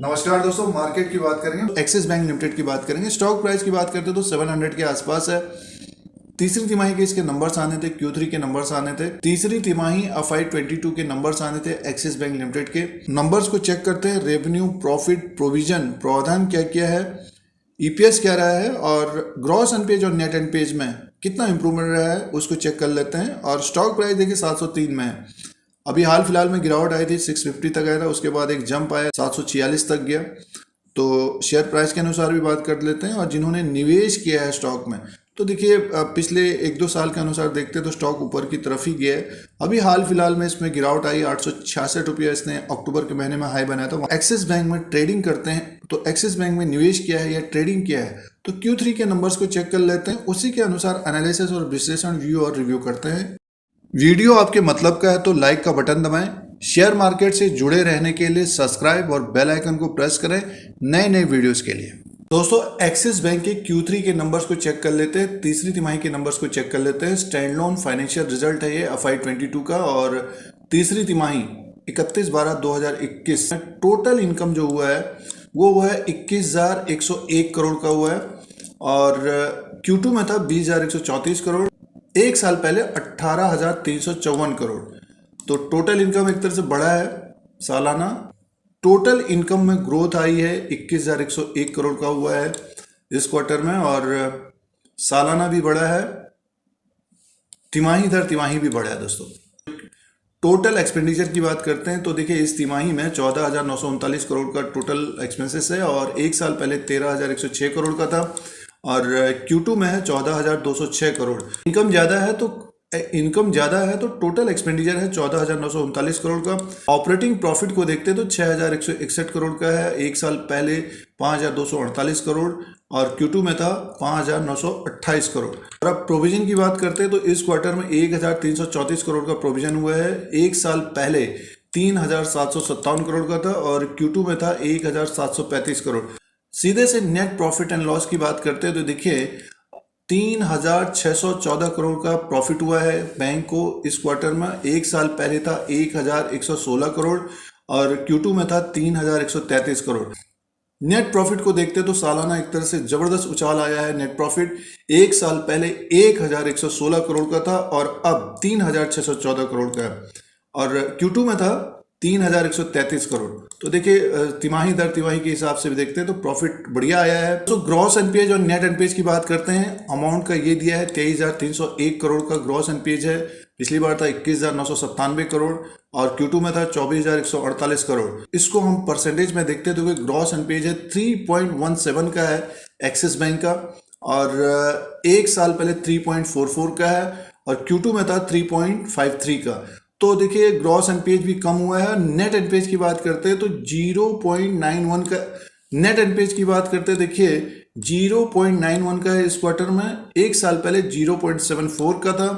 नमस्कार दोस्तों, मार्केट की बात करेंगे, एक्सिस बैंक लिमिटेड की बात करेंगे। स्टॉक प्राइस की बात करते हैं तो 700 के आसपास है। तीसरी तिमाही के इसके नंबर्स आने थे, Q3 के नंबर्स आने थे। तीसरी तिमाही FY22 के नंबर्स आने थे एक्सिस बैंक लिमिटेड के। नंबर्स को चेक करते हैं। रेवेन्यू, प्रॉफिट, प्रोविजन, प्रावधान क्या क्या है, ईपीएस क्या रहा है और ग्रॉस एनपीएज और नेट एनपीएज में कितना इंप्रूवमेंट रहा है उसको चेक कर लेते हैं। और स्टॉक प्राइस देखिए 703 में है। अभी हाल फिलहाल में गिरावट आई थी, 650 तक आया था, उसके बाद एक जंप आया 746 तक गया। तो शेयर प्राइस के अनुसार भी बात कर लेते हैं। और जिन्होंने निवेश किया है स्टॉक में, तो देखिए पिछले 1-2 साल के अनुसार देखते हैं तो स्टॉक ऊपर की तरफ ही गया है। अभी हाल फिलहाल में इसमें गिरावट आई, 866 रुपया इसने अक्टूबर के महीने में हाई बनाया था। एक्सिस बैंक में ट्रेडिंग करते हैं, तो एक्सिस बैंक में निवेश किया है या ट्रेडिंग किया है, तो Q3 के नंबर्स को चेक कर लेते हैं। उसी के अनुसार एनालिसिस और विश्लेषण, व्यू और रिव्यू करते हैं। वीडियो आपके मतलब का है तो लाइक का बटन दबाएं। शेयर मार्केट से जुड़े रहने के लिए सब्सक्राइब और बेल आइकन को प्रेस करें नए नए वीडियोस के लिए। दोस्तों, एक्सिस बैंक के Q3 के नंबर्स को चेक कर लेते हैं। तीसरी तिमाही के नंबर्स को चेक कर लेते हैं। स्टैंड लोन फाइनेंशियल रिजल्ट है ये FY22 का। और तीसरी तिमाही 31/12/2021 में टोटल इनकम जो हुआ है वो हुआ है 21,101 करोड़ का हुआ है। और Q2 में था 20,134 करोड़। एक साल पहले 18,354 करोड़। तो टोटल इनकम एक तरह से बढ़ा है। सालाना टोटल इनकम में ग्रोथ आई है, 21,101 करोड़ का हुआ है इस क्वार्टर में। और सालाना भी बढ़ा है, तिमाही दर तिमाही भी बढ़ा है। दोस्तों, टोटल एक्सपेंडिचर की बात करते हैं तो देखिए इस तिमाही में 14,939 करोड़ का टोटल एक्सपेंसेस है। और एक साल पहले 13,106 करोड़ का था। और Q2 में है 14,206 करोड़। इनकम ज़्यादा है तो टोटल एक्सपेंडिचर है 14,939 करोड़ का। ऑपरेटिंग प्रॉफिट को देखते हैं तो 6,161 करोड़ का है। एक साल पहले 5,248 करोड़ और Q2 में था 5,928 करोड़। और अब प्रोविजन की बात करते हैं तो इस क्वार्टर में 1,334 करोड़ का प्रोविजन हुआ है। एक साल पहले 3,757 करोड़ का था और Q2 में था 1,735 करोड़। सीधे से नेट प्रॉफिट एंड लॉस की बात करते हैं तो देखिए 3,614 करोड़ का प्रॉफिट हुआ है बैंक को इस क्वार्टर में। एक साल पहले था 1,116 करोड़ और Q2 में था 3,133 करोड़। नेट प्रॉफिट को देखते तो सालाना एक तरह से जबरदस्त उछाल आया है। नेट प्रॉफिट एक साल पहले 1,116 करोड़ का था और अब 3,614 करोड़ का है। और Q2 में था 3,133 करोड़। तो देखिए तिमाही दर तिमाही के हिसाब से भी देखते हैं तो प्रॉफिट बढ़िया आया है। तो ग्रॉस एनपीएज और नेट एनपीएज की बात करते हैं। अमाउंट का ये दिया है 23,301 करोड़ का ग्रॉस एनपीएज है। पिछली बार था 21,997 करोड़ और Q2 में था 24,148 करोड़। इसको हम परसेंटेज में देखते हैं तो ग्रॉस एनपीएज है 3.17 का है एक्सिस बैंक का। और एक साल पहले 3.44 का है और Q2 में था 3.53 का। तो देखिए ग्रॉस एनपीएज भी कम हुआ है। नेट एनपीएज की बात करते हैं तो 0.91 का नेट एनपीएज की बात करते हैं। देखिए 0.91 का है इस क्वार्टर में। एक साल पहले 0.74 का था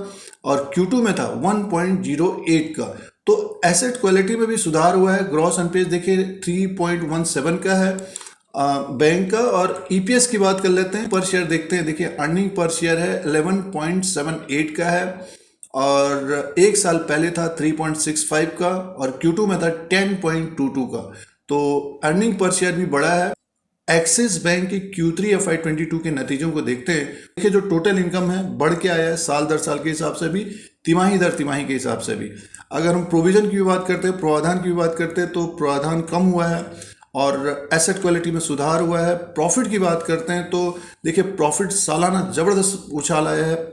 और Q2 में था 1.08 का। तो एसेट क्वालिटी में भी सुधार हुआ है। ग्रॉस एनपीएज देखिए 3.17 का है बैंक का। और ईपीएस की बात कर लेते हैं, पर शेयर देखते हैं। देखिए अर्निंग पर शेयर है 11.78 का है और एक साल पहले था 3.65 का और Q2 में था 10.22 का। तो अर्निंग पर शेयर भी बढ़ा है। एक्सिस बैंक की Q3 FY22 के नतीजों को देखते हैं। देखिए जो टोटल इनकम है बढ़ के आया है, साल दर साल के हिसाब से भी, तिमाही दर तिमाही के हिसाब से भी। अगर हम प्रोविजन की बात करते हैं, प्रावधान की बात करते हैं तो प्रावधान कम हुआ है और एसेट क्वालिटी में सुधार हुआ है। प्रॉफिट की बात करते हैं तो देखिए प्रॉफिट सालाना जबरदस्त उछाल आया है।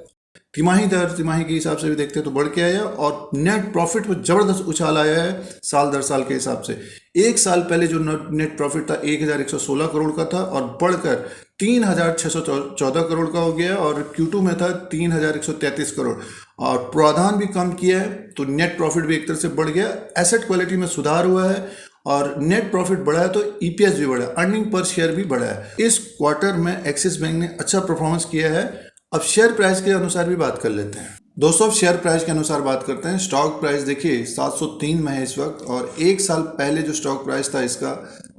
तिमाही दर तिमाही के हिसाब से भी देखते हैं तो बढ़ के आया और नेट प्रॉफिट में जबरदस्त उछाल आया है साल दर साल के हिसाब से। एक साल पहले जो नेट प्रॉफिट था 1,116 करोड़ का था और बढ़कर 3,614 करोड़ का हो गया और Q2 में था 3,133 करोड़। और प्रावधान भी कम किया है तो नेट प्रॉफिट भी एक तरह से बढ़ गया। एसेट क्वालिटी में सुधार हुआ है और नेट प्रॉफिट बढ़ा है तो ईपीएस भी बढ़ा है, अर्निंग पर शेयर भी बढ़ा है। इस क्वार्टर में एक्सिस बैंक ने अच्छा परफॉर्मेंस किया है। अब शेयर प्राइस के अनुसार भी बात कर लेते हैं। दोस्तों, अब शेयर प्राइस के अनुसार बात करते हैं। स्टॉक प्राइस देखिए 703 में है इस वक्त और एक साल पहले जो स्टॉक प्राइस था इसका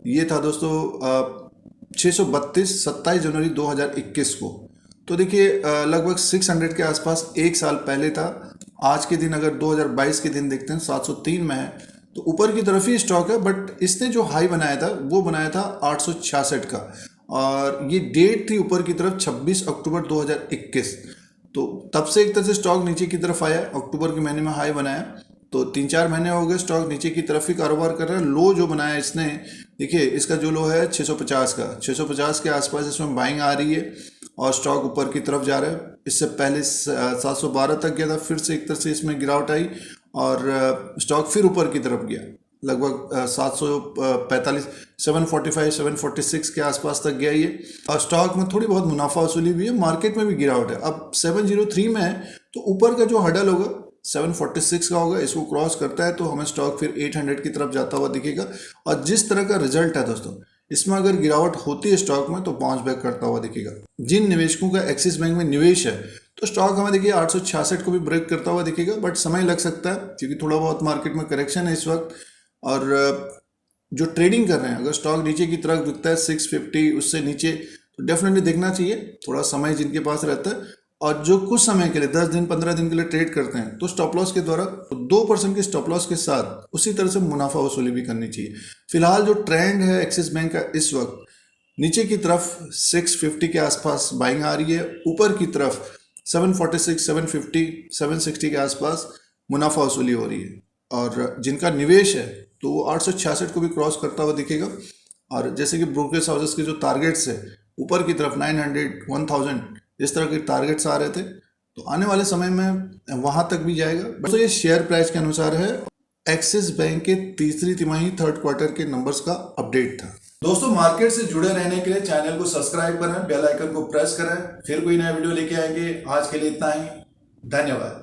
ये था दोस्तों 632, 27 जनवरी 2021 को। तो देखिए लगभग 600 के आसपास एक साल पहले था। आज के दिन अगर 2022 के दिन देखते हैं 703 में है। तो ऊपर की तरफ ही स्टॉक है, बट इसने जो हाई बनाया था वो बनाया था 866 का, और ये डेट थी ऊपर की तरफ 26 अक्टूबर 2021। तो तब से एक तरह से स्टॉक नीचे की तरफ आया, अक्टूबर के महीने में हाई बनाया, तो 3-4 महीने हो गए स्टॉक नीचे की तरफ ही कारोबार कर रहा है। लो जो बनाया इसने, देखिए इसका जो लो है 650 का, 650 के आसपास इसमें बाइंग आ रही है और स्टॉक ऊपर की तरफ जा रहा है। इससे पहले 712 तक गया था, फिर से एक तरह से इसमें गिरावट आई और स्टॉक फिर ऊपर की तरफ गया, लगभग 745, 745, 746 के आसपास तक गया ये, और स्टॉक में थोड़ी बहुत मुनाफा वसूली भी है, मार्केट में भी गिरावट है। अब 703 में है, तो ऊपर का जो हडल होगा 746 का होगा, इसको क्रॉस करता है तो हमें स्टॉक फिर 800 की तरफ जाता हुआ दिखेगा। और जिस तरह का रिजल्ट है दोस्तों, इसमें अगर गिरावट होती है स्टॉक में तो बाउंस बैक करता हुआ दिखेगा। जिन निवेशकों का एक्सिस बैंक में निवेश है, तो स्टॉक हमें देखिए 866 को भी ब्रेक करता हुआ दिखेगा, बट समय लग सकता है क्योंकि थोड़ा बहुत मार्केट में करेक्शन है इस वक्त। और जो ट्रेडिंग कर रहे हैं, अगर स्टॉक नीचे की तरफ दिखता है 650 उससे नीचे, तो डेफिनेटली देखना चाहिए, थोड़ा समय जिनके पास रहता है। और जो कुछ समय के लिए 10 दिन 15 दिन के लिए ट्रेड करते हैं, तो स्टॉप लॉस के द्वारा 2% के स्टॉप लॉस के साथ उसी तरह से मुनाफा वसूली भी करनी चाहिए। फिलहाल जो ट्रेंड है एक्सिस बैंक का इस वक्त, नीचे की तरफ 650 के आसपास बाइंग आ रही है, ऊपर की तरफ 746, 750, 760 के आसपास मुनाफा वसूली हो रही है। और जिनका निवेश है तो वो 866 को भी क्रॉस करता हुआ दिखेगा। और जैसे कि ब्रोकरेज हाउसेस के जो टारगेट्स है ऊपर की तरफ 900, 1000 इस तरह के टारगेट्स आ रहे थे, तो आने वाले समय में वहां तक भी जाएगा। तो ये शेयर प्राइस के अनुसार है। एक्सिस बैंक के तीसरी तिमाही थर्ड क्वार्टर के नंबर्स का अपडेट था। दोस्तों, मार्केट से जुड़े रहने के लिए चैनल को सब्सक्राइब करें, बेल आइकन को प्रेस करें, फिर कोई नया वीडियो लेके आएंगे। आज के लिए इतना ही, धन्यवाद।